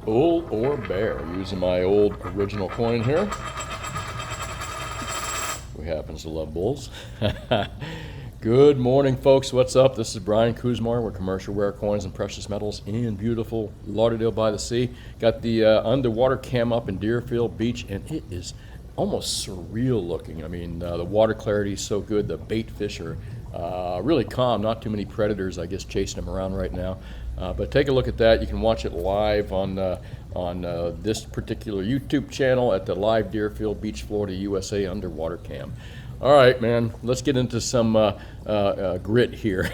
Bull or bear, using my old original coin here. Who happens to love bulls. Good morning, folks. What's up? This is Brian Kuzmar with Commercial Rare Coins and Precious Metals in beautiful Lauderdale by the Sea. Got the underwater cam up in Deerfield Beach, and it is almost surreal looking. I mean, the water clarity is so good. The bait fish are really calm. Not too many predators, I guess, chasing them around right now. But take a look at that. You can watch it live on this particular YouTube channel at the Live Deerfield Beach, Florida, USA underwater cam. All right, man, let's get into some grit here.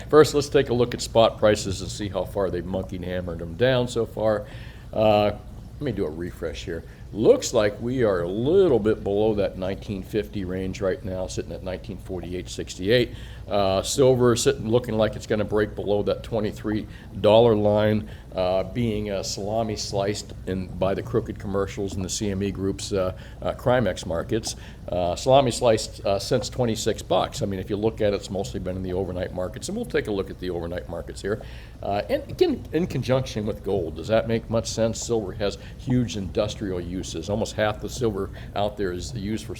First, let's take a look at spot prices and see how far they've monkeyed hammered them down so far. Let me do a refresh here. Looks like we are a little bit below that 1950 range right now, sitting at 1948.68. Silver sitting looking like it's going to break below that $23 line, being salami sliced by the crooked commercials and the CME Group's Crimex markets. Salami sliced since 26 bucks. I mean, if you look at it, it's mostly been in the overnight markets, and we'll take a look at the overnight markets here. And again, in conjunction with gold, does that make much sense? Silver has huge industrial uses. Almost half the silver out there is used for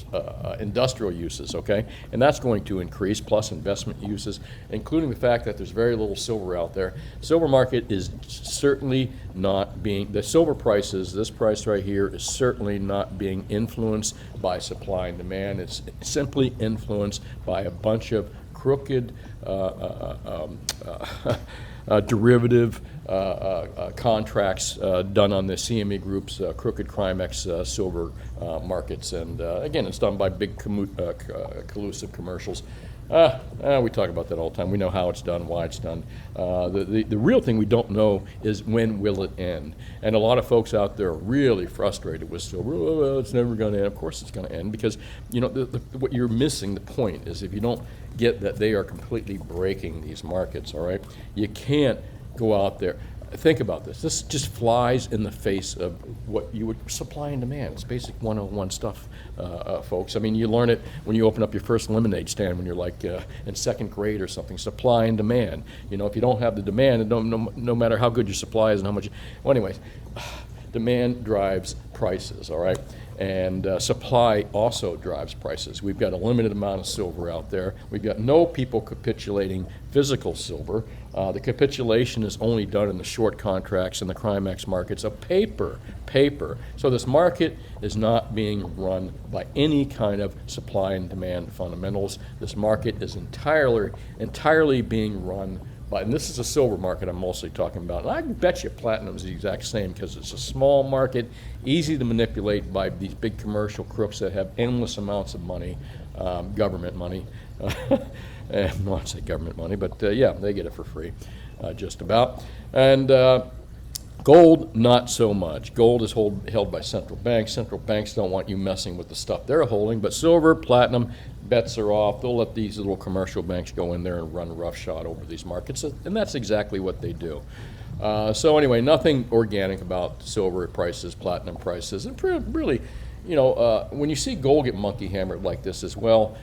industrial uses, okay? And that's going to increase, plus investment uses, including the fact that there's very little silver out there. Silver market is certainly not being, the silver prices, this price right here is certainly not being influenced by supply and demand. It's simply influenced by a bunch of crooked derivative contracts done on the CME Group's crooked Crimex silver markets. And again, it's done by big collusive commercials. We talk about that all the time. We know how it's done, why it's done. The real thing we don't know is when will it end. And a lot of folks out there are really frustrated with silver. Oh, it's never going to end. Of course it's going to end, because you know what you're missing. The point is, if you don't get that they are completely breaking these markets, all right, you can't go out there. Think about this. This just flies in the face of what you would supply and demand. It's basic 101 stuff, folks. I mean, you learn it when you open up your first lemonade stand when you're like in second grade or something. Supply and demand. You know, if you don't have the demand, no matter how good your supply is and how much. Well, anyways, demand drives prices, all right? And supply also drives prices. We've got a limited amount of silver out there. We've got no people capitulating physical silver. The capitulation is only done in the short contracts and the Crimex markets of paper. So this market is not being run by any kind of supply and demand fundamentals. This market is entirely being run by, and this is a silver market I'm mostly talking about. And I can bet you platinum is the exact same, because it's a small market, easy to manipulate by these big commercial crooks that have endless amounts of money, government money. And not say government money, but yeah, they get it for free, just about. And gold, not so much. Gold is held by central banks. Central banks don't want you messing with the stuff they're holding, but silver, platinum, bets are off. They'll let these little commercial banks go in there and run roughshod over these markets, and that's exactly what they do. So anyway, nothing organic about silver prices, platinum prices, and really, you know, when you see gold get monkey hammered like this as well,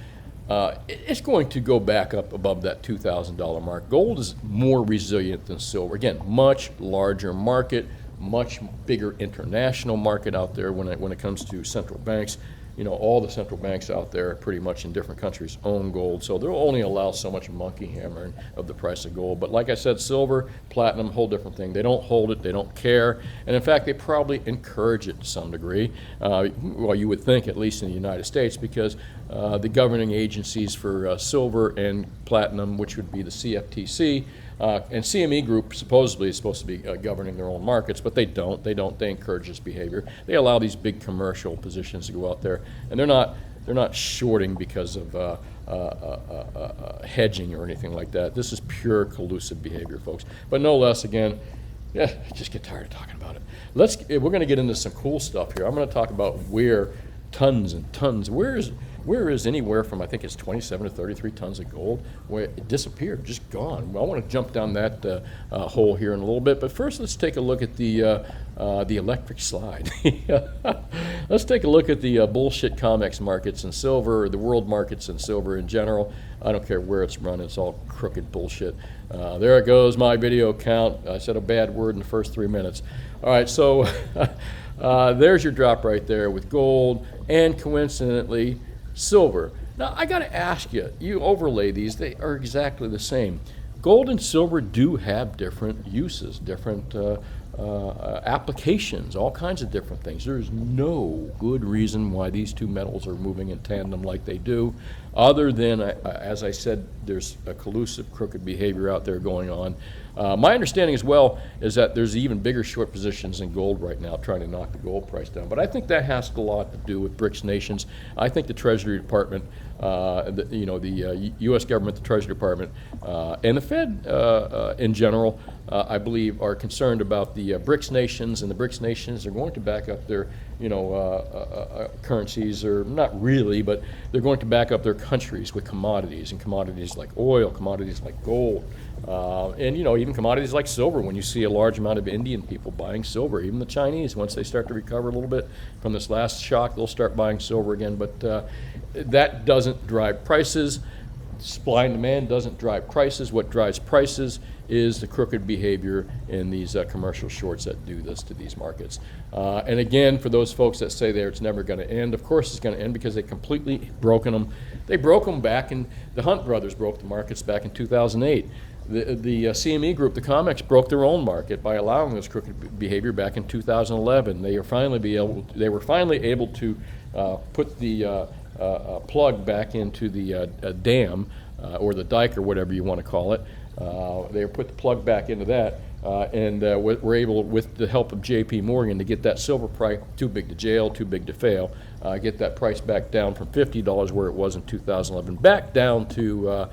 it's going to go back up above that $2,000 mark. Gold is more resilient than silver. Again, much larger market, much bigger international market out there when it comes to central banks. You know, all the central banks out there pretty much in different countries own gold, so they'll only allow so much monkey hammering of the price of gold. But like I said, silver, platinum, whole different thing. They don't hold it, they don't care, and in fact, they probably encourage it to some degree. Well, you would think, at least in the United States, because the governing agencies for silver and platinum, which would be the CFTC, and CME Group supposedly is supposed to be governing their own markets, but they don't. They encourage this behavior. They allow these big commercial positions to go out there, and they're not shorting because of hedging or anything like that. This is pure collusive behavior, folks. But no less, again, yeah, I just get tired of talking about it. We're going to get into some cool stuff here. I'm going to talk about where tons and tons. Where is anywhere from, I think it's 27 to 33 tons of gold, where it disappeared, just gone. Well, I want to jump down that hole here in a little bit, but first let's take a look at the electric slide. Let's take a look at the bullshit COMEX markets in silver, or the world markets in silver in general. I don't care where it's run, it's all crooked bullshit. There it goes, my video count. I said a bad word in the first 3 minutes. All right, so there's your drop right there with gold and coincidentally silver. Now I got to ask you, you overlay these, they are exactly the same. Gold and silver do have different uses, different applications, all kinds of different things. There's no good reason why these two metals are moving in tandem like they do, other than, as I said, there's a collusive, crooked behavior out there going on. My understanding as well is that there's even bigger short positions in gold right now trying to knock the gold price down. But I think that has a lot to do with BRICS nations. I think the Treasury Department, the U.S. government, the Treasury Department, and the Fed in general, I believe, are concerned about the BRICS nations, and the BRICS nations are going to back up their, currencies, or not really, but they're going to back up their countries with commodities, and commodities like oil, commodities like gold, and even commodities like silver. When you see a large amount of Indian people buying silver, even the Chinese, once they start to recover a little bit from this last shock, they'll start buying silver again. But that doesn't drive prices. Supply and demand doesn't drive prices. What drives prices is the crooked behavior in these commercial shorts that do this to these markets. And again, for those folks that say there it's never going to end, of course it's going to end, because they completely broken them. They broke them back in, the Hunt brothers broke the markets back in 2008. The CME group, the COMEX, broke their own market by allowing this crooked behavior back in 2011. They were finally able to put the plug back into the dam, or the dike, or whatever you want to call it. They put the plug back into that, and were able, with the help of J.P. Morgan, to get that silver price, too big to jail, too big to fail, get that price back down from $50 where it was in 2011, back down to a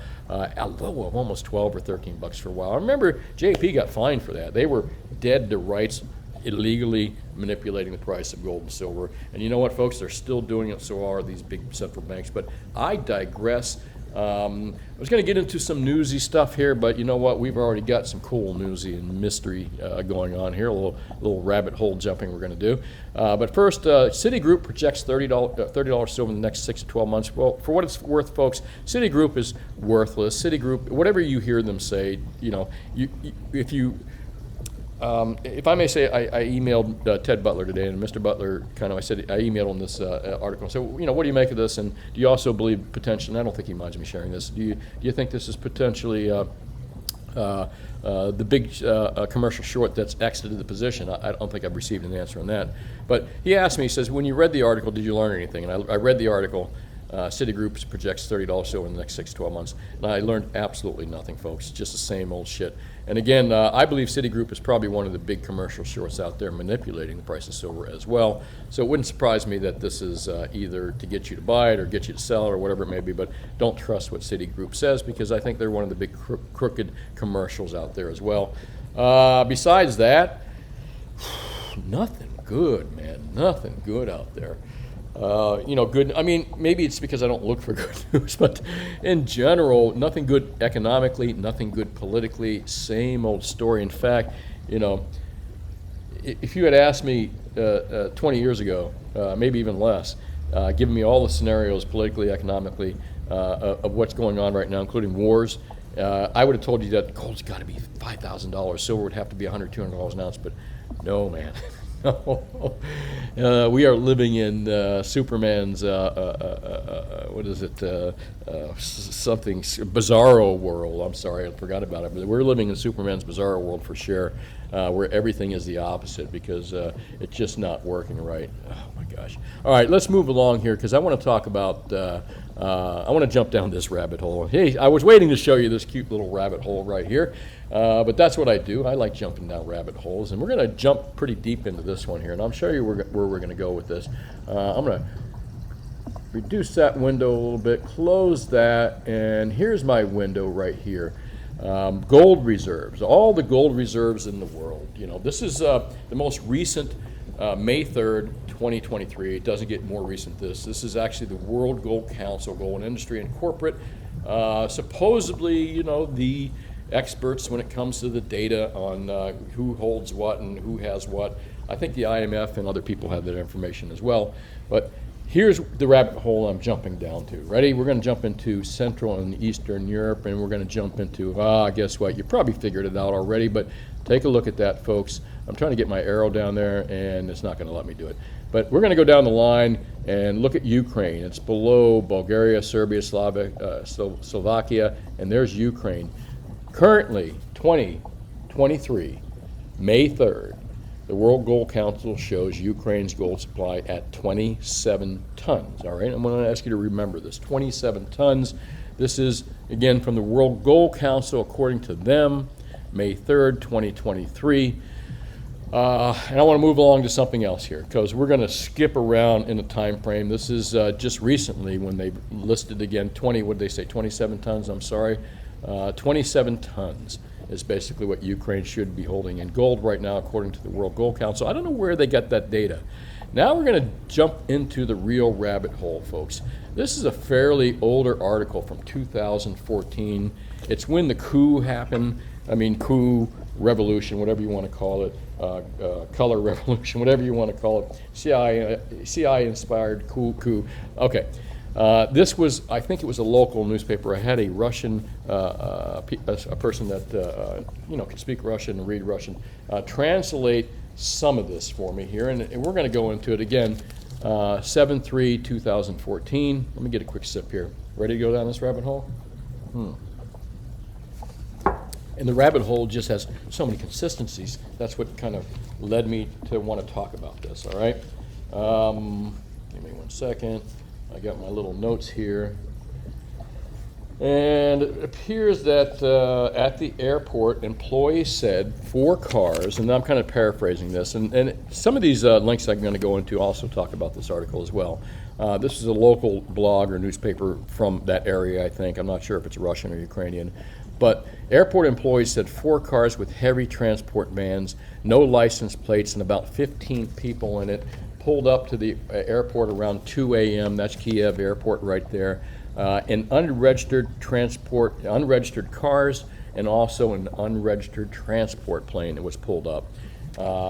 low of almost 12 or 13 bucks for a while. I remember J.P. got fined for that. They were dead to rights, illegally manipulating the price of gold and silver. And you know what, folks? They're still doing it, so are these big central banks. But I digress. I was going to get into some newsy stuff here, but you know what? We've already got some cool newsy and mystery going on here, a little rabbit hole jumping we're going to do. But first, Citigroup projects $30 silver in the next 6 to 12 months. Well, for what it's worth, folks, Citigroup is worthless. Citigroup, whatever you hear them say, if I may say, I emailed Ted Butler today, and Mr. Butler I emailed him this article. So, what do you make of this, and do you also believe potentially, and I don't think he minds me sharing this, do you think this is potentially the big commercial short that's exited the position? I don't think I've received an answer on that. But he asked me, he says, when you read the article, did you learn anything? And I read the article. Citigroup projects $30 silver in the next 6 to 12 months. And I learned absolutely nothing, folks. Just the same old shit. And again, I believe Citigroup is probably one of the big commercial shorts out there manipulating the price of silver as well. So it wouldn't surprise me that this is either to get you to buy it or get you to sell it or whatever it may be. But don't trust what Citigroup says, because I think they're one of the big crooked commercials out there as well. Besides that, nothing good, man. Nothing good out there. Good. I mean, maybe it's because I don't look for good news, but in general, nothing good economically, nothing good politically, same old story. In fact, if you had asked me 20 years ago, maybe even less, giving me all the scenarios politically, economically, of what's going on right now, including wars, I would have told you that gold's got to be $5,000, silver would have to be $100, $200 an ounce, but no, man. We are living in Superman's, something, bizarro world. I'm sorry, I forgot about it. But we're living in Superman's bizarro world for sure, where everything is the opposite, because it's just not working right. Oh my gosh. All right, let's move along here, because I want to talk about, I want to jump down this rabbit hole. Hey, I was waiting to show you this cute little rabbit hole right here. But that's what I do. I like jumping down rabbit holes, and we're going to jump pretty deep into this one here, and I'll show you where we're going to go with this. I'm going to reduce that window a little bit, close that, and here's my window right here. Gold reserves, all the gold reserves in the world. This is the most recent, May 3rd, 2023. It doesn't get more recent than this. This is actually the World Gold Council, Gold Industry and Corporate. Supposedly, the experts when it comes to the data on who holds what and who has what. I think the IMF and other people have that information as well. But here's the rabbit hole I'm jumping down to. Ready? We're going to jump into Central and Eastern Europe, and we're going to jump into, guess what? You probably figured it out already, but take a look at that, folks. I'm trying to get my arrow down there, and it's not going to let me do it. But we're going to go down the line and look at Ukraine. It's below Bulgaria, Serbia, Slovakia, and there's Ukraine. Currently, 2023, May 3rd, the World Gold Council shows Ukraine's gold supply at 27 tons. All right, I'm going to ask you to remember this, 27 tons. This is, again, from the World Gold Council, according to them, May 3rd, 2023. And I want to move along to something else here, because we're going to skip around in the time frame. This is just recently when they listed again 27 tons, I'm sorry. 27 tons is basically what Ukraine should be holding in gold right now, according to the World Gold Council. I don't know where they got that data. Now we're going to jump into the real rabbit hole, folks. This is a fairly older article from 2014. It's when the coup happened. Coup revolution, whatever you want to call it, color revolution, whatever you want to call it, CIA-inspired coup. Okay, this was, I think it was a local newspaper. I had a Russian, a person that can speak Russian and read Russian, translate some of this for me here, and we're going to go into it again. 7/3/2014. Let me get a quick sip here. Ready to go down this rabbit hole? And the rabbit hole just has so many consistencies. That's what kind of led me to want to talk about this, all right? Give me 1 second. I got my little notes here. And it appears that at the airport, employees said 4 cars, and I'm kind of paraphrasing this, and some of these links I'm going to go into also talk about this article as well. This is a local blog or newspaper from that area, I think. I'm not sure if it's Russian or Ukrainian. But airport employees said 4 cars with heavy transport vans, no license plates, and about 15 people in it pulled up to the airport around 2 a.m. That's Kiev Airport right there. And unregistered cars, and also an unregistered transport plane that was pulled up.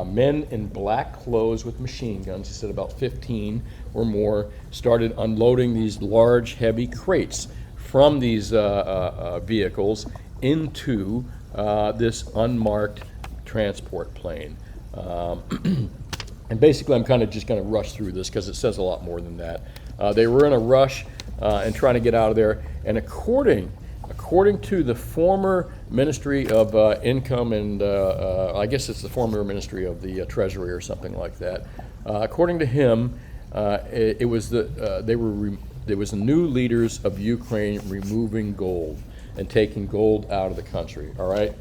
Men in black clothes with machine guns, he said about 15 or more, started unloading these large, heavy crates from these vehicles into this unmarked transport plane. And basically, I'm kind of just going to rush through this because it says a lot more than that. They were in a rush and trying to get out of there. And according to the former Ministry of Income and I guess it's the former Ministry of the Treasury or something like that. According to him, it was there was the new leaders of Ukraine removing gold and taking gold out of the country. All right,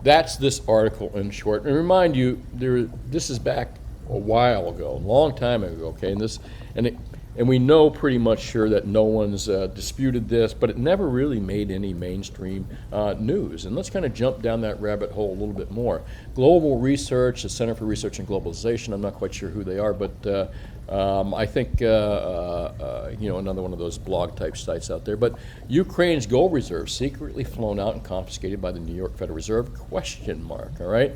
that's this article in short. And remind you, this is back a while ago, a long time ago. Okay, and we know pretty much sure that no one's disputed this, but it never really made any mainstream news. And let's kind of jump down that rabbit hole a little bit more. Global Research, the Center for Research and Globalization. I'm not quite sure who they are, but I think another one of those blog type sites out there. But Ukraine's gold reserves secretly flown out and confiscated by the New York Federal Reserve? ? All right.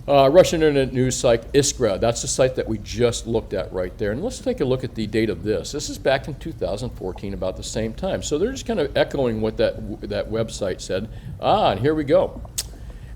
Russian internet news site Iskra, that's the site that we just looked at right there. And let's take a look at the date of this. This is back in 2014, about the same time. So they're just kind of echoing what that website said. And here we go.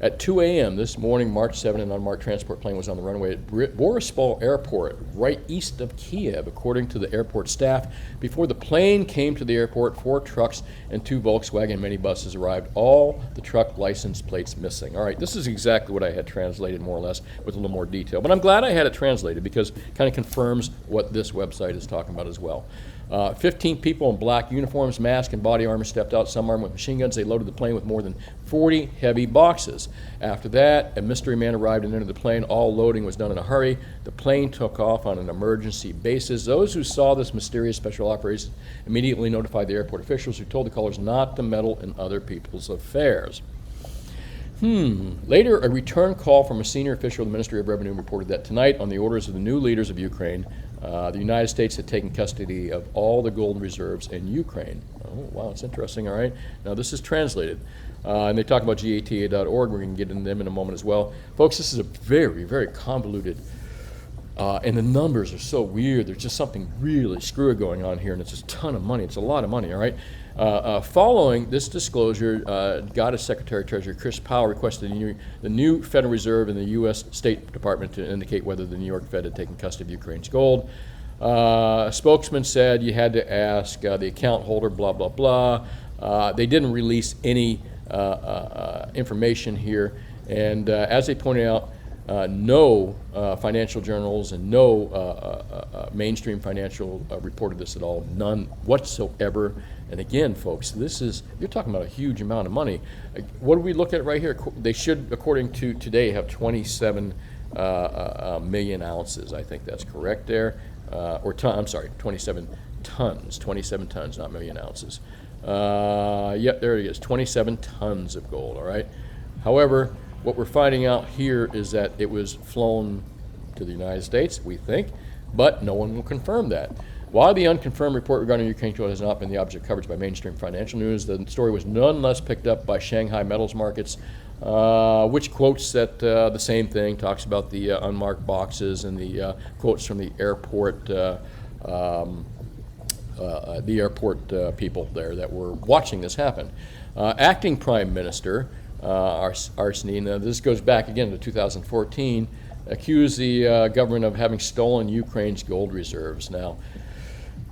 At 2 a.m. this morning, March 7, an unmarked transport plane was on the runway at Borispol Airport, right east of Kiev, according to the airport staff. Before the plane came to the airport, 4 trucks and 2 Volkswagen minibuses arrived, all the truck license plates missing. All right, this is exactly what I had translated, more or less, with a little more detail. But I'm glad I had it translated because it kind of confirms what this website is talking about as well. 15 people in black uniforms, masks, and body armor stepped out, some armed with machine guns. They loaded the plane with more than 40 heavy boxes. After that, a mystery man arrived and entered the plane. All loading was done in a hurry. The plane took off on an emergency basis. Those who saw this mysterious special operation immediately notified the airport officials, who told the callers not to meddle in other people's affairs. Later, a return call from a senior official of the Ministry of Revenue reported that tonight, on the orders of the new leaders of Ukraine, the United States had taken custody of all the gold reserves in Ukraine. Oh, wow, it's interesting, all right. Now, this is translated. And they talk about gata.org. We're going to get into them in a moment as well. Folks, this is a very, very convoluted And the numbers are so weird. There's just something really screwy going on here, and it's just a ton of money. It's a lot of money, all right? Following this disclosure, Goddess Secretary of Treasury Chris Powell requested the new Federal Reserve and the U.S. State Department to indicate whether the New York Fed had taken custody of Ukraine's gold. A spokesman said you had to ask the account holder, blah, blah, blah. They didn't release any information here. And as they pointed out, no financial journals and no mainstream financial reported this at all, none whatsoever. And again, folks, you're talking about a huge amount of money. What do we look at right here? They should, according to today, have 27 million ounces. I think that's correct there. I'm sorry, 27 tons. 27 tons, not million ounces. Yep, there it is, 27 tons of gold, all right? However, what we're finding out here is that it was flown to the United States, we think, but no one will confirm that. While the unconfirmed report regarding Ukraine gold has not been the object of coverage by mainstream financial news, the story was nonetheless picked up by Shanghai metals markets, which quotes that the same thing, talks about the unmarked boxes and the quotes from the airport people there that were watching this happen. Acting Prime Minister Arseny, this goes back again to 2014, accused the government of having stolen Ukraine's gold reserves. Now,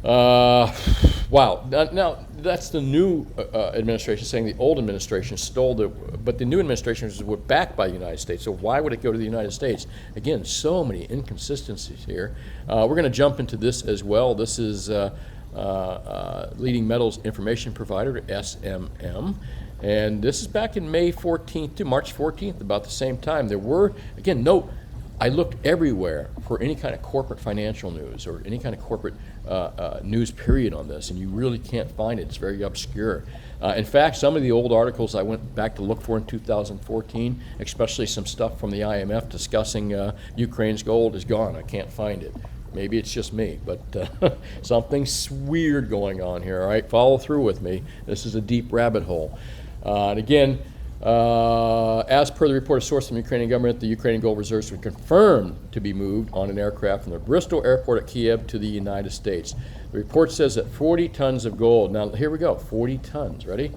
wow. Now, that's the new administration saying the old administration stole it, but the new administration was backed by the United States, so why would it go to the United States? Again, so many inconsistencies here. We're going to jump into this as well. This is Leading Metals Information Provider, SMM. And this is back in May 14th to March 14th, about the same time. There were, again, note, I looked everywhere for any kind of corporate financial news or any kind of corporate news period on this, and you really can't find it. It's very obscure. In fact, some of the old articles I went back to look for in 2014, especially some stuff from the IMF discussing Ukraine's gold, is gone. I can't find it. Maybe it's just me, but something's weird going on here, all right? Follow through with me. This is a deep rabbit hole. And again, as per the report of source from the Ukrainian government, the Ukrainian gold reserves were confirmed to be moved on an aircraft from the Bristol airport at Kiev to the United States. The report says that 40 tons of gold, now here we go, 40 tons, ready?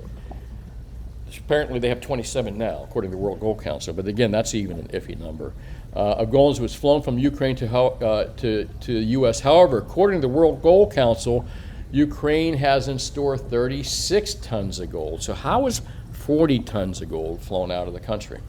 Apparently they have 27 now, according to the World Gold Council, but again, that's even an iffy number. Of gold was flown from Ukraine to the U.S. However, according to the World Gold Council, Ukraine has in store 36 tons of gold. So how is 40 tons of gold flown out of the country?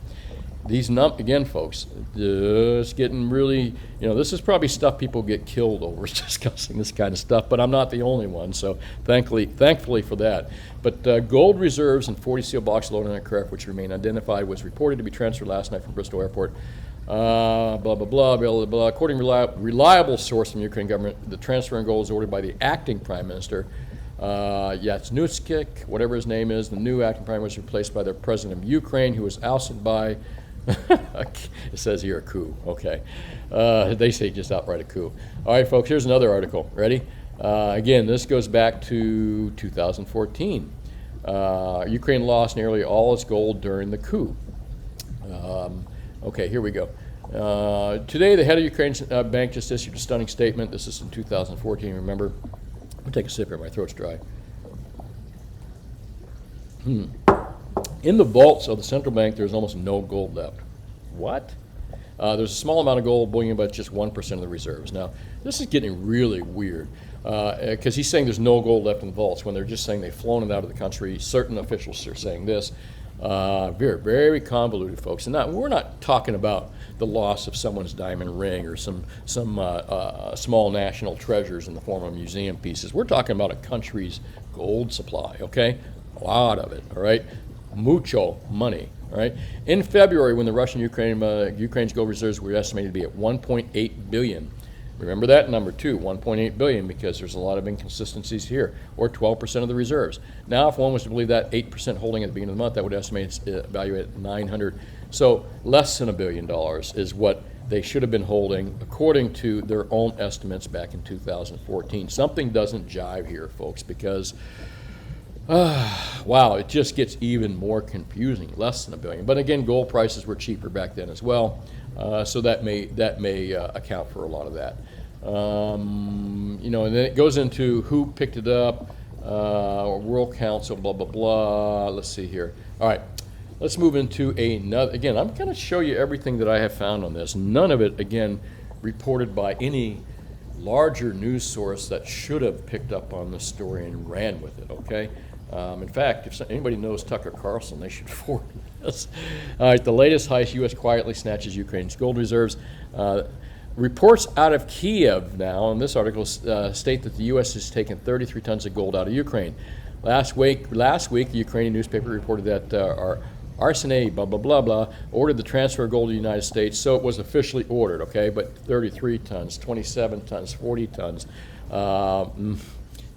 These again, folks, it's getting really, this is probably stuff people get killed over discussing this kind of stuff, but I'm not the only one, so thankfully for that. But gold reserves in 40 seal box loaded on aircraft, which remain identified, was reported to be transferred last night from Bristol Airport. Blah, blah, blah, blah, blah, blah. According to reliable source from the Ukraine government, the transfer in gold is ordered by the acting prime minister, Yatsenutskik, whatever his name is. The new acting prime minister was replaced by the president of Ukraine, who was ousted by, it says here a coup, okay. They say just outright a coup. All right, folks, here's another article. Ready? Again, this goes back to 2014. Ukraine lost nearly all its gold during the coup. Okay, here we go. Today, the head of Ukraine's bank just issued a stunning statement. This is in 2014, remember? I'm going to take a sip here. My throat's dry. In the vaults of the central bank, there's almost no gold left. What? There's a small amount of gold bullion, but just 1% of the reserves. Now, this is getting really weird because he's saying there's no gold left in the vaults when they're just saying they've flown it out of the country. Certain officials are saying this. Very, very convoluted, folks. And we're not talking about the loss of someone's diamond ring or some small national treasures in the form of museum pieces. We're talking about a country's gold supply, okay? A lot of it, all right? Mucho money, all right? In February, when the Ukraine's gold reserves were estimated to be at 1.8 billion. Remember that number too, 1.8 billion, because there's a lot of inconsistencies here, or 12% of the reserves. Now, if one was to believe that 8% holding at the beginning of the month, that would estimate its value at 900. So less than $1 billion is what they should have been holding, according to their own estimates back in 2014. Something doesn't jive here, folks, because Wow, it just gets even more confusing. Less than $1 billion. But again, gold prices were cheaper back then as well, so that may account for a lot of that. You know, and then it goes into who picked it up, World Council, blah blah blah. Let's see here. All right, let's move into another. Again, I'm going to show you everything that I have found on this. None of it, again, reported by any larger news source that should have picked up on this story and ran with it. Okay. In fact, if anybody knows Tucker Carlson, they should forward this. All right, the latest heist: U.S. quietly snatches Ukraine's gold reserves. Reports out of Kiev now in this article state that the U.S. has taken 33 tons of gold out of Ukraine. Last week, the Ukrainian newspaper reported that our Arsenal, blah, blah, blah, blah, ordered the transfer of gold to the United States, so it was officially ordered, okay? But 33 tons, 27 tons, 40 tons.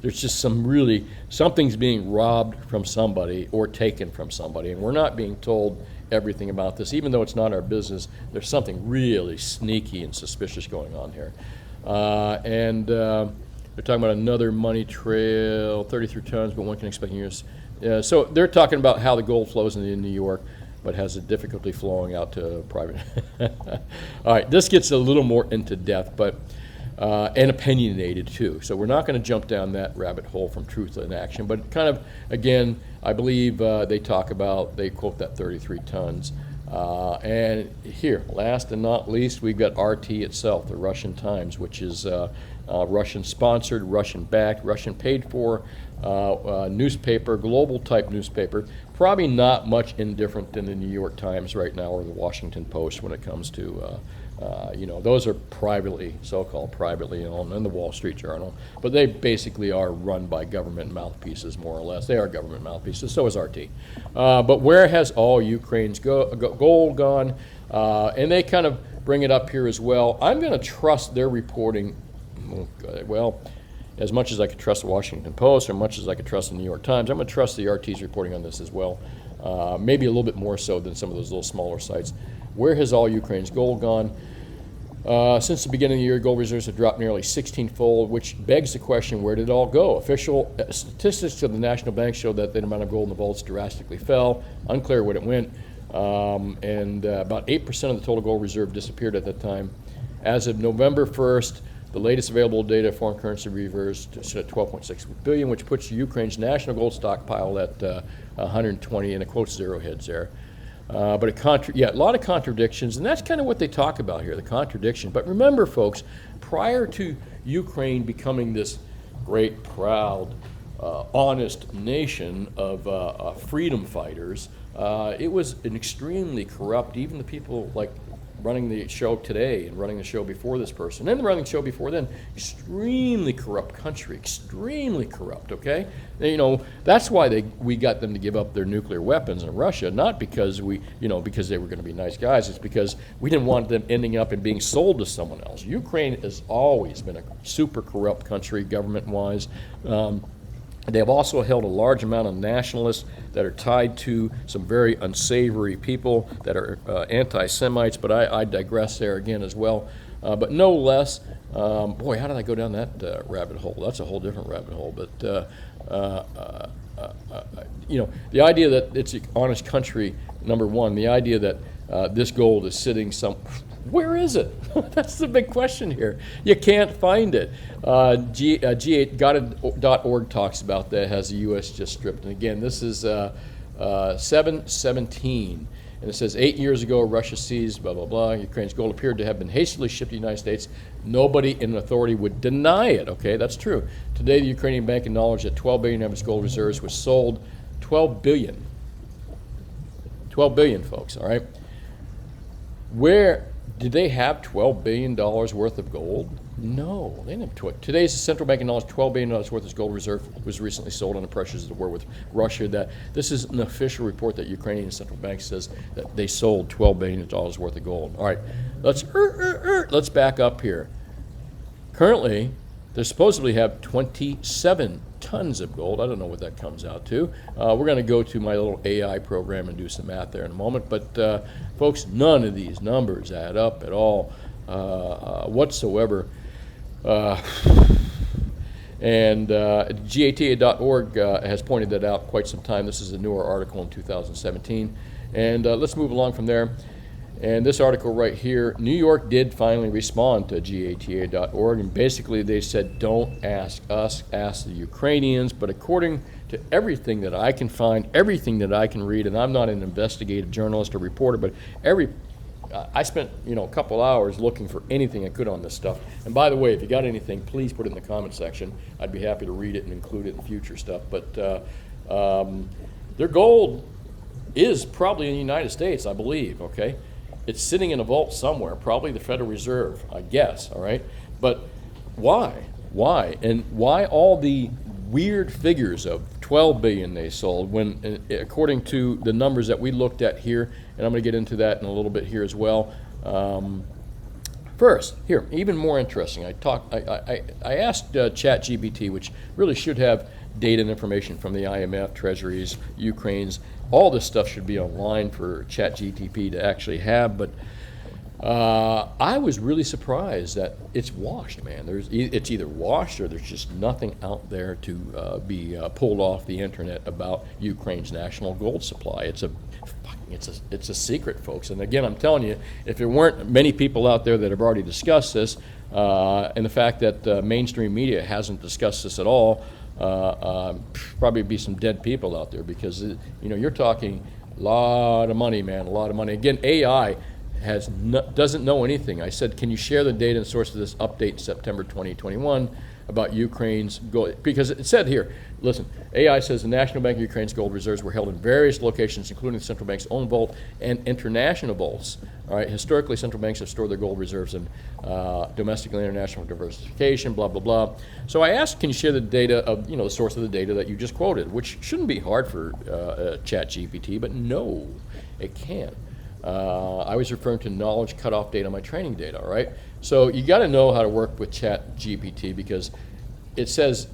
There's just something's being robbed from somebody or taken from somebody, and we're not being told everything about this. Even though it's not our business, there's something really sneaky and suspicious going on here. They're talking about another money trail, 33 tons, but one can expect years. So they're talking about how the gold flows into New York, but has a difficulty flowing out to private. All right, this gets a little more into depth, but and opinionated too. So we're not going to jump down that rabbit hole from truth in action, but kind of, again, I believe they quote that 33 tons. And here, last and not least, we've got RT itself, the Russian Times, which is Russian-sponsored, Russian-backed, Russian-paid-for newspaper, global-type newspaper. Probably not much indifferent than the New York Times right now or the Washington Post when it comes to, those are so-called privately owned, and the Wall Street Journal. But they basically are run by government mouthpieces, more or less. They are government mouthpieces. So is RT. But where has all Ukraine's gold gone? And they kind of bring it up here as well. I'm going to trust their reporting. Well, as much as I could trust the Washington Post, or much as I could trust the New York Times, I'm going to trust the RT's reporting on this as well. Maybe a little bit more so than some of those little smaller sites. Where has all Ukraine's gold gone? Since the beginning of the year, gold reserves have dropped nearly 16-fold, which begs the question, where did it all go? Official statistics of the National Bank show that the amount of gold in the vaults drastically fell. Unclear where it went. About 8% of the total gold reserve disappeared at that time. As of November 1st, the latest available data, foreign currency reserves stood at 12.6 billion, which puts Ukraine's national gold stockpile at 120, and it quotes zero heads there. But a lot of contradictions, and that's kind of what they talk about here, the contradiction. But remember, folks, prior to Ukraine becoming this great, proud, honest nation of freedom fighters, it was an extremely corrupt, even the people like running the show today and running the show before this person and running the show before then, extremely corrupt country, extremely corrupt, okay? That's why we got them to give up their nuclear weapons in Russia, not because because they were going to be nice guys. It's because we didn't want them ending up and being sold to someone else. Ukraine has always been a super corrupt country, government-wise. They have also held a large amount of nationalists that are tied to some very unsavory people that are anti-Semites, but I digress there again as well. But no less, boy, how did I go down that rabbit hole? That's a whole different rabbit hole. But, the idea that it's an honest country, number one, the idea that this gold is sitting where is it? That's the big question here. You can't find it. G8.org talks about that, has the U.S. just stripped. And again, this is 7/17. And it says 8 years ago, Russia seized, blah, blah, blah. Ukraine's gold appeared to have been hastily shipped to the United States. Nobody in authority would deny it. Okay, that's true. Today, the Ukrainian bank acknowledged that 12 billion of its gold reserves was sold. 12 billion. 12 billion, folks, all right? Where did they have $12 billion worth of gold? No, they didn't have Today's central bank acknowledged $12 billion worth of gold reserve was recently sold under pressures of the war with Russia. This is an official report that Ukrainian central bank says that they sold $12 billion worth of gold. All right, let's back up here. Currently, they supposedly have 27 tons of gold. I don't know what that comes out to. We're going to go to my little AI program and do some math there in a moment. But folks, none of these numbers add up at all whatsoever. And And gata.org has pointed that out quite some time. This is a newer article in 2017. And let's move along from there. And this article right here, New York did finally respond to gata.org, and basically they said, don't ask us, ask the Ukrainians. But according to everything that I can find, everything that I can read, and I'm not an investigative journalist or reporter, but I spent a couple hours looking for anything I could on this stuff. And by the way, if you got anything, please put it in the comment section. I'd be happy to read it and include it in future stuff. But their gold is probably in the United States, I believe, okay? It's sitting in a vault somewhere, probably the Federal Reserve, I guess, all right? But why? Why? And why all the weird figures of 12 billion they sold when, according to the numbers that we looked at here, and I'm going to get into that in a little bit here as well. First, here, even more interesting, I asked ChatGPT, which really should have data and information from the IMF, Treasuries, Ukraine's. All this stuff should be online for ChatGPT to actually have, but I was really surprised that it's washed, man. It's either washed or there's just nothing out there to be pulled off the internet about Ukraine's national gold supply. It's a secret, folks. And again, I'm telling you, if there weren't many people out there that have already discussed this, and the fact that mainstream media hasn't discussed this at all, probably be some dead people out there, because you're talking a lot of money, man, a lot of money. Again, AI doesn't know anything. I said, can you share the data and source of this update September 2021 about Ukraine's gold? Because it said here, listen, AI says the National Bank of Ukraine's gold reserves were held in various locations, including the central bank's own vault and international vaults. All right, historically, central banks have stored their gold reserves in domestic and international diversification, blah, blah, blah. So I asked, can you share the data of, the source of the data that you just quoted, which shouldn't be hard for ChatGPT, but no, it can't. I was referring to knowledge cutoff date on my training data, all right? So you got to know how to work with ChatGPT, because it says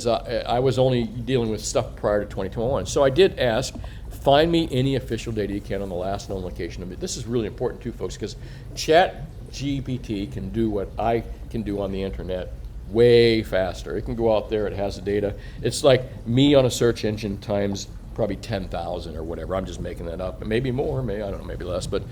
I was only dealing with stuff prior to 2021. So I did ask, find me any official data you can on the last known location of it. This is really important too, folks, because ChatGPT can do what I can do on the internet way faster. It can go out there, it has the data. It's like me on a search engine times probably 10,000 or whatever. I'm just making that up. Maybe more, maybe, I don't know, maybe less, but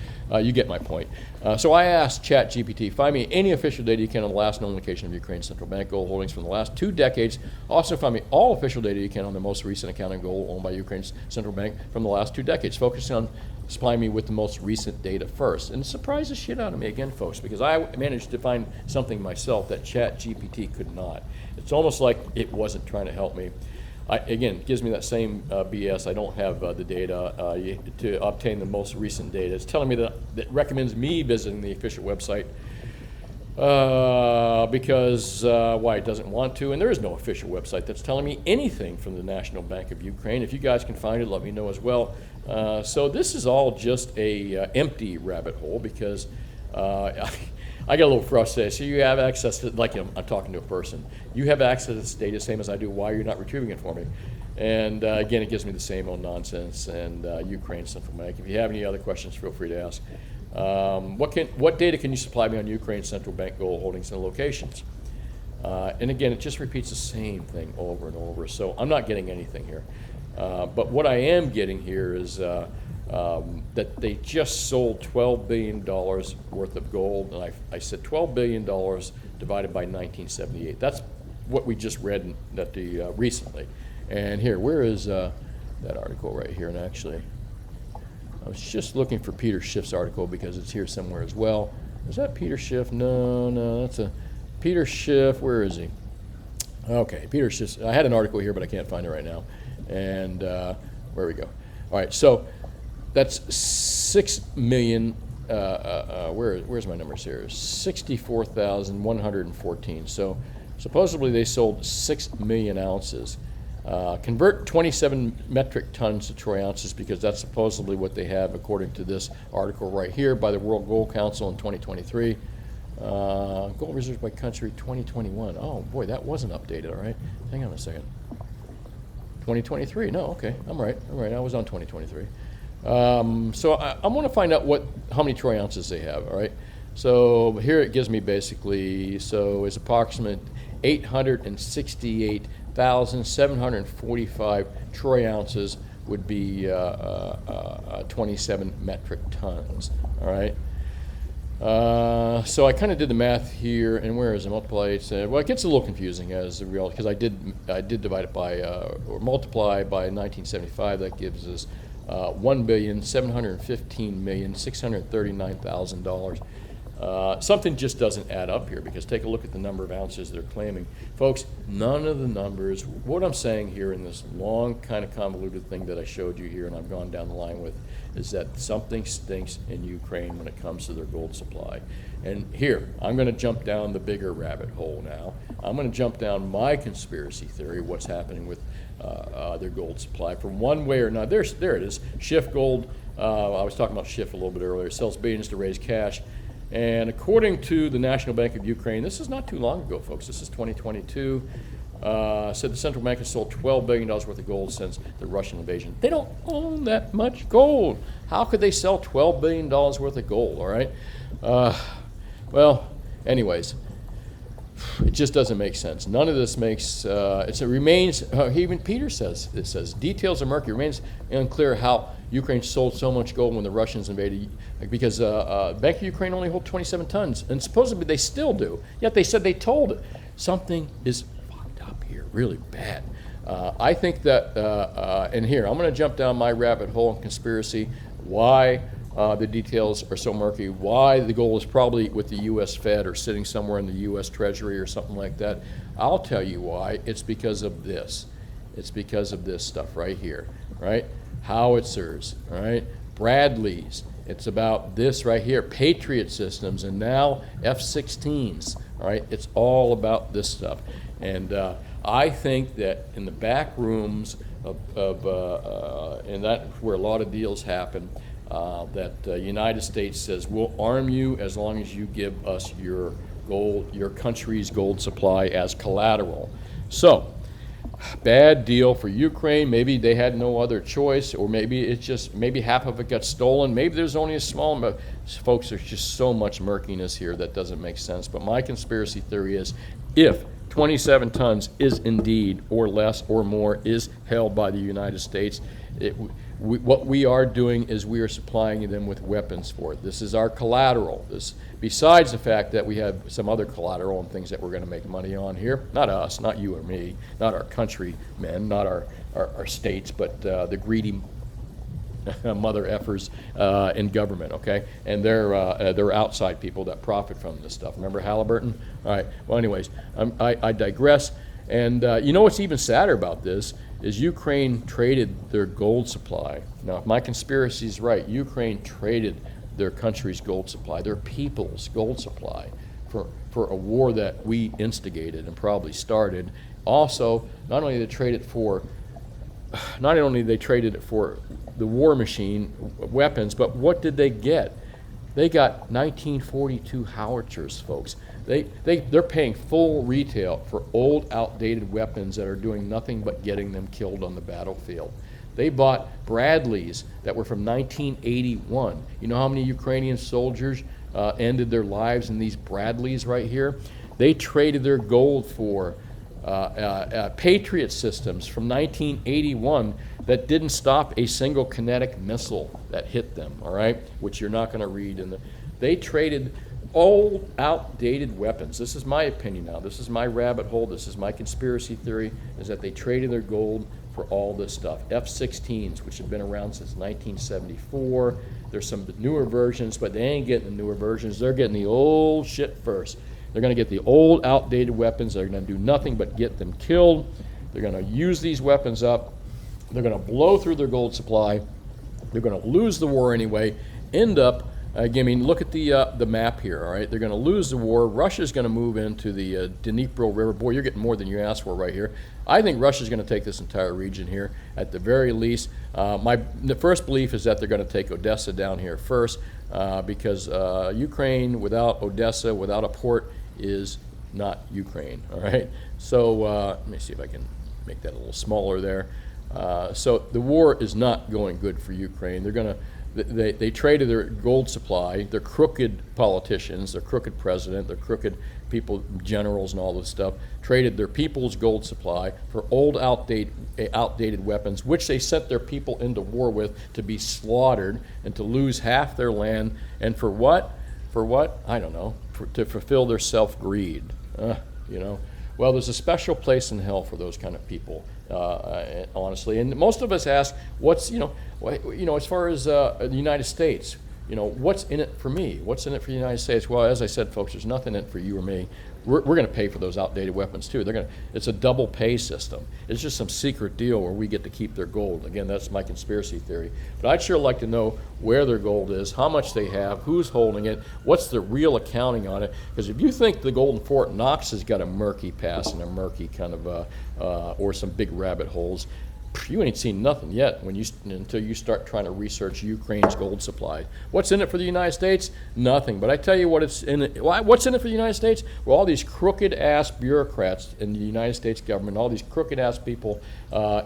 you get my point. So I asked ChatGPT, find me any official data you can on the last known location of Ukraine's central bank gold holdings from the last 2 decades. Also find me all official data you can on the most recent account of gold owned by Ukraine's central bank from the last 2 decades. Focusing on supplying me with the most recent data first. And it surprised the shit out of me again, folks, because I managed to find something myself that ChatGPT could not. It's almost like it wasn't trying to help me. Again, it gives me that same BS. I don't have the data to obtain the most recent data. It's telling me that it recommends me visiting the official website because why, it doesn't want to, and there is no official website that's telling me anything from the National Bank of Ukraine. If you guys can find it, let me know as well. So this is all just a empty rabbit hole, because I get a little frustrated. So you have access to, like, I'm talking to a person. You have access to this data, same as I do. Why you're not retrieving it for me? And again, it gives me the same old nonsense. And Ukraine Central Bank. If you have any other questions, feel free to ask. What data can you supply me on Ukraine Central Bank gold holdings and locations? And again, it just repeats the same thing over and over. So I'm not getting anything here. But what I am getting here is that they just sold $12 billion worth of gold, and I said $12 billion divided by 1978. That's what we just read recently. And here, where is that article right here? And actually, I was just looking for Peter Schiff's article because it's here somewhere as well. Is that Peter Schiff? No, that's a Peter Schiff. Where is he? Okay, Peter Schiff. I had an article here, but I can't find it right now. And where we go. All right, so that's 6 million. Where's my numbers here? 64,114. So supposedly they sold 6 million ounces. Convert 27 metric tons to troy ounces, because that's supposedly what they have according to this article right here by the World Gold Council in 2023. Gold reserves by country 2021. Oh boy, that wasn't updated. All right, hang on a second. 2023. No, okay, I'm right. I was on 2023. So I want to find out how many troy ounces they have. All right. So here it gives me basically. So it's approximate 868,745 troy ounces would be 27 metric tons. All right. So I kind of did the math here, and where is it? Multiply it. Well, it gets a little confusing as a real, because I did divide it by or multiply by 1975. That gives us $1,715,639,000. Something just doesn't add up here, because take a look at the number of ounces they're claiming. Folks, none of the numbers, what I'm saying here in this long kind of convoluted thing that I showed you here and I've gone down the line with, is that something stinks in Ukraine when it comes to their gold supply. And here, I'm going to jump down the bigger rabbit hole now. I'm going to jump down my conspiracy theory, what's happening with their gold supply from one way or another. There it is, Schiff Gold. I was talking about Schiff a little bit earlier. It sells billions to raise cash. And according to the National Bank of Ukraine, this is not too long ago, folks. This is 2022. Said the central bank has sold $12 billion worth of gold since the Russian invasion. They don't own that much gold. How could they sell $12 billion worth of gold, all right? Well, anyways, it just doesn't make sense. None of this makes, it remains, even Peter says, it says, details are murky. It remains unclear how Ukraine sold so much gold when the Russians invaded, because Bank of Ukraine only hold 27 tons, and supposedly they still do. Yet they said they told it. Something is fucked up here, really bad. I think that, and here, I'm going to jump down my rabbit hole in conspiracy, why the details are so murky, why the gold is probably with the U.S. Fed or sitting somewhere in the U.S. Treasury or something like that. I'll tell you why. It's because of this. It's because of this stuff right here, right? Howitzers, all right? Bradleys. It's about this right here, Patriot systems, and now F-16s, all right? It's all about this stuff. And I think that in the back rooms and that's where a lot of deals happen, that the United States says, we'll arm you as long as you give us your gold, your country's gold supply as collateral. So, bad deal for Ukraine. Maybe they had no other choice, or maybe it's just, maybe half of it got stolen. Maybe there's only a small amount. Folks, there's just so much murkiness here that doesn't make sense. But my conspiracy theory is, if 27 tons is indeed, or less or more, is held by the United States, what we are doing is we are supplying them with weapons for it. This is our collateral. This, besides the fact that we have some other collateral and things that we're going to make money on here. Not us, not you or me, not our countrymen, not our states, but the greedy mother effers in government, okay? And they're outside people that profit from this stuff. Remember Halliburton? All right, well anyways, I digress. And you know what's even sadder about this is Ukraine traded their gold supply. Now, if my conspiracy is right, Ukraine traded their country's gold supply, their people's gold supply, for a war that we instigated and probably started. Also, not only did they trade it for the war machine weapons, but what did they get? They got 1942 howitzers, folks. They're paying full retail for old, outdated weapons that are doing nothing but getting them killed on the battlefield. They bought Bradleys that were from 1981. You know how many Ukrainian soldiers ended their lives in these Bradleys right here? They traded their gold for Patriot systems from 1981 that didn't stop a single kinetic missile that hit them, all right, which you're not going to read in the. They traded old, outdated weapons. This is my opinion now. This is my rabbit hole. This is my conspiracy theory, is that they traded their gold for all this stuff. F-16s, which have been around since 1974. There's some newer versions, but they ain't getting the newer versions. They're getting the old shit first. They're going to get the old, outdated weapons. They're going to do nothing but get them killed. They're going to use these weapons up. They're going to blow through their gold supply. They're going to lose the war anyway, end up, I mean, look at the map here, all right? They're going to lose the war. Russia's going to move into the Dnipro River. Boy, you're getting more than you asked for right here. I think Russia's going to take this entire region here at the very least. The first belief is that they're going to take Odessa down here first because Ukraine without Odessa, without a port, is not Ukraine, all right? So let me see if I can make that a little smaller there. So the war is not going good for Ukraine. They're going to they traded their gold supply, their crooked politicians, their crooked president, their crooked people, generals and all this stuff, traded their people's gold supply for old outdated weapons, which they sent their people into war with to be slaughtered and to lose half their land. And for what? For what? I don't know. To fulfill their self-greed. You know. Well, there's a special place in hell for those kind of people, honestly. And most of us ask, what's, as far as the United States, what's in it for me? What's in it for the United States? Well, as I said, folks, there's nothing in it for you or me. We're going to pay for those outdated weapons too. It's a double pay system. It's just some secret deal where we get to keep their gold. Again, that's my conspiracy theory. But I'd sure like to know where their gold is, how much they have, who's holding it, what's the real accounting on it. Because if you think the gold in Fort Knox has got a murky past and a murky kind of, or some big rabbit holes, you ain't seen nothing yet until you start trying to research Ukraine's gold supply. What's in it for the United States? Nothing. But I tell you what's in it for the United States? Well, all these crooked-ass bureaucrats in the United States government, all these crooked-ass people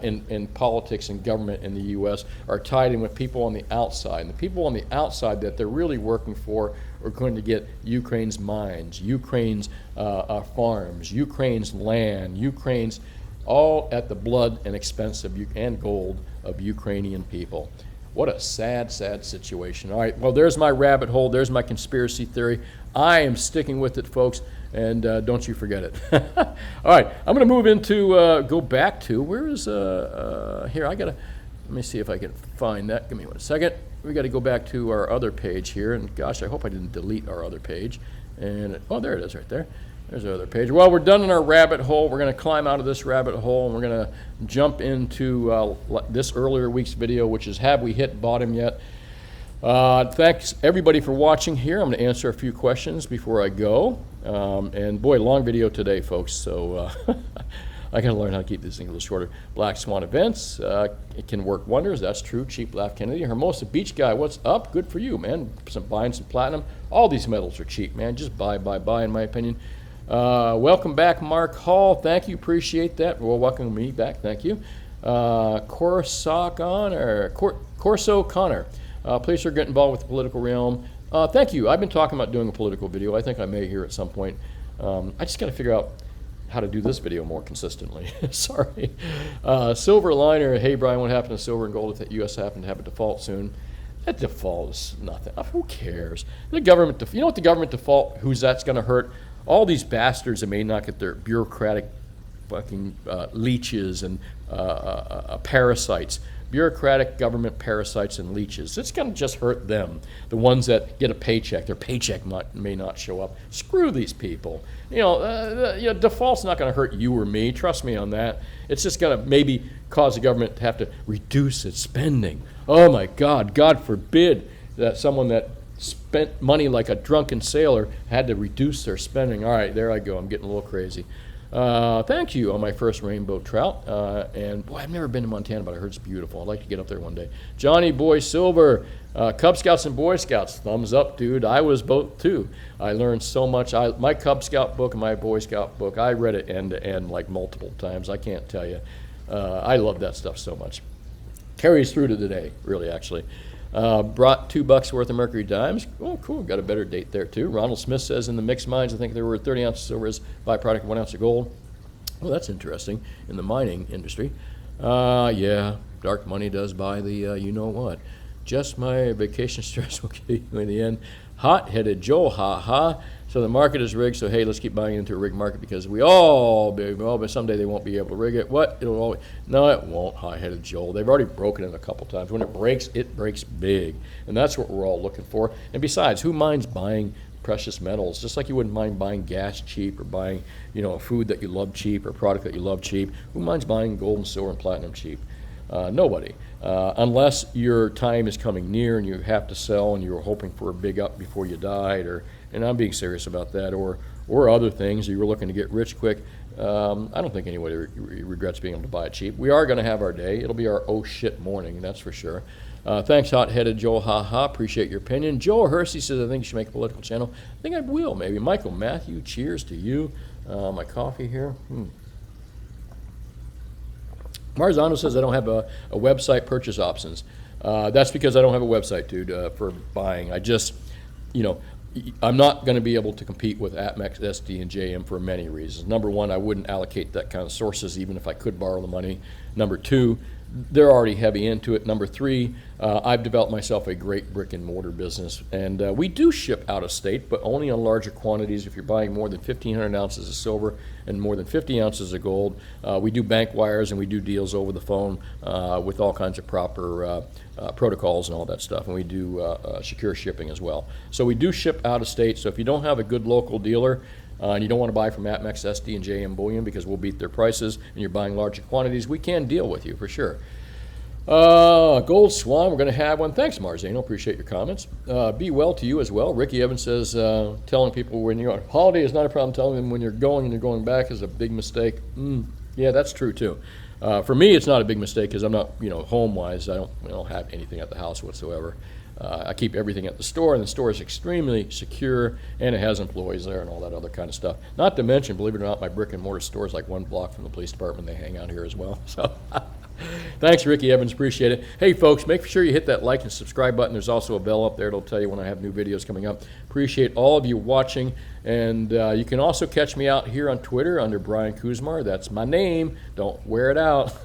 in politics and government in the U.S. are tied in with people on the outside. And the people on the outside that they're really working for are going to get Ukraine's mines, Ukraine's farms, Ukraine's land, Ukraine's all at the blood and expense and gold of Ukrainian people. What a sad, sad situation. All right, well, there's my rabbit hole. There's my conspiracy theory. I am sticking with it, folks, and don't you forget it. All right, I'm going to move into, go back to, where is, here, let me see if I can find that. Give me 1 second. We got to go back to our other page here, and gosh, I hope I didn't delete our other page. And, oh, there it is right there. There's our other page. Well, we're done in our rabbit hole. We're going to climb out of this rabbit hole, and we're going to jump into this earlier week's video, which is, have we hit bottom yet? Thanks, everybody, for watching here. I'm going to answer a few questions before I go. And, boy, long video today, folks, so I got to learn how to keep these things a little shorter. Black Swan events, it can work wonders. That's true. Cheap Laugh Kennedy. Hermosa Beach Guy, what's up? Good for you, man. Buying some platinum. All these metals are cheap, man. Just buy, in my opinion. Welcome back, Mark Hall. Thank you. Appreciate that. Well, welcome me back. Thank you. Corso Connor. Please sir, get involved with the political realm. Thank you. I've been talking about doing a political video. I think I may here at some point. I just got to figure out how to do this video more consistently. Sorry. Silver Liner. Hey, Brian, what happened to silver and gold if the U.S. happened to have a default soon? That default is nothing. Who cares? The government, you know what the government default, who's that's going to hurt? All these bastards that may not get their bureaucratic fucking leeches and parasites, bureaucratic government parasites and leeches. It's going to just hurt them, the ones that get a paycheck. Their paycheck may not show up. Screw these people. Default's not going to hurt you or me. Trust me on that. It's just going to maybe cause the government to have to reduce its spending. Oh my God, God forbid that someone that spent money like a drunken sailor had to reduce their spending. All right, there I go. I'm getting a little crazy. Thank you on my first rainbow trout. And boy, I've never been to Montana, but I heard it's beautiful. I'd like to get up there one day. Johnny Boy Silver, Cub Scouts and Boy Scouts. Thumbs up, dude. I was both too. I learned so much. My Cub Scout book and my Boy Scout book, I read it end to end like multiple times. I can't tell you. I love that stuff so much. Carries through to today, really, actually. Brought $2 worth of mercury dimes. Oh, cool. Got a better date there, too. Ronald Smith says in the mixed mines, I think there were 30 ounces of silver as byproduct of 1 ounce of gold. Well, that's interesting in the mining industry. Yeah, dark money does buy the you-know-what. Just my vacation stress will kill you in the end. Hot-headed Joe, ha-ha. So the market is rigged, so hey, let's keep buying into a rigged market because but someday they won't be able to rig it. What? No, it won't, high-headed Joel. They've already broken it a couple times. When it breaks big. And that's what we're all looking for. And besides, who minds buying precious metals? Just like you wouldn't mind buying gas cheap or buying, food that you love cheap or product that you love cheap. Who minds buying gold and silver and platinum cheap? Nobody. Unless your time is coming near and you have to sell and you were hoping for a big up before you died, and I'm being serious about that, or other things, you were looking to get rich quick. I don't think anybody regrets being able to buy it cheap. We are going to have our day. It'll be our oh shit morning, that's for sure. Thanks, hot-headed Joe, ha-ha. Appreciate your opinion. Joe Hersey says, I think you should make a political channel. I think I will, maybe. Michael Matthew, cheers to you. My coffee here. Marzano says I don't have a website purchase options. That's because I don't have a website, dude, for buying. I just, you know, I'm not going to be able to compete with Atmex, SD, and JM for many reasons. Number one, I wouldn't allocate that kind of sources even if I could borrow the money. Number two, they're already heavy into it. Number three, I've developed myself a great brick and mortar business, and we do ship out of state, but only on larger quantities. If you're buying more than 1,500 ounces of silver and more than 50 ounces of gold, we do bank wires and we do deals over the phone with all kinds of proper protocols and all that stuff, and we do secure shipping as well. So we do ship out of state. So if you don't have a good local dealer, and you don't want to buy from Atmex, SD, and JM Bullion because we'll beat their prices, and you're buying larger quantities, we can deal with you for sure. Gold Swan, we're going to have one. Thanks, Marzano. Appreciate your comments. Be well to you as well. Ricky Evans says, telling people when you're on holiday is not a problem. Telling them when you're going and you're going back is a big mistake. Yeah, that's true too. For me, it's not a big mistake because I'm not, home-wise, I don't have anything at the house whatsoever. I keep everything at the store, and the store is extremely secure, and it has employees there and all that other kind of stuff. Not to mention, believe it or not, my brick and mortar store is like 1 block from the police department. They hang out here as well. So thanks, Ricky Evans. Appreciate it. Hey, folks, make sure you hit that like and subscribe button. There's also a bell up there. It'll tell you when I have new videos coming up. Appreciate all of you watching. And you can also catch me out here on Twitter under Brian Kuzmar. That's my name. Don't wear it out.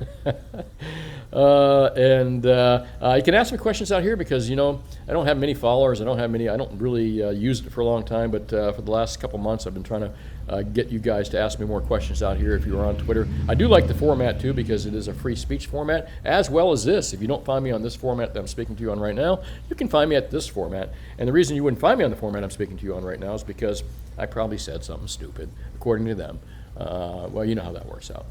You can ask me questions out here because, I don't have many followers. I don't really use it for a long time. But for the last couple months, I've been trying to get you guys to ask me more questions out here if you're on Twitter. I do like the format, too, because it is a free speech format, as well as this. If you don't find me on this format that I'm speaking to you on right now, you can find me at this format. And the reason you wouldn't find me on the format I'm speaking to you on right now is because I probably said something stupid, according to them. Well, you know how that works out.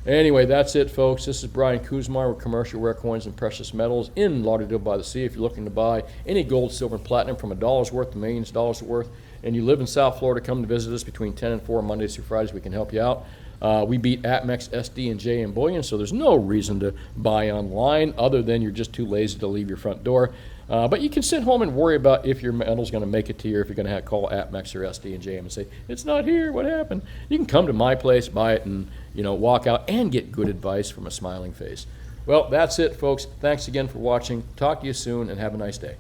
Anyway, that's it, folks. This is Brian Kuzmar with Commercial Rare Coins and Precious Metals in Lauderdale by the Sea. If you're looking to buy any gold, silver, and platinum from $1 worth to millions of dollars worth, and you live in South Florida, come to visit us between 10 and 4 Mondays through Fridays. We can help you out. We beat Atmex, SD, and JM Bullion, so there's no reason to buy online other than you're just too lazy to leave your front door. But you can sit home and worry about if your metal's going to make it to you, or if you're going to have to call Atmex or SD and JM and say, it's not here, what happened? You can come to my place, buy it, and walk out and get good advice from a smiling face. Well, that's it, folks. Thanks again for watching. Talk to you soon, and have a nice day.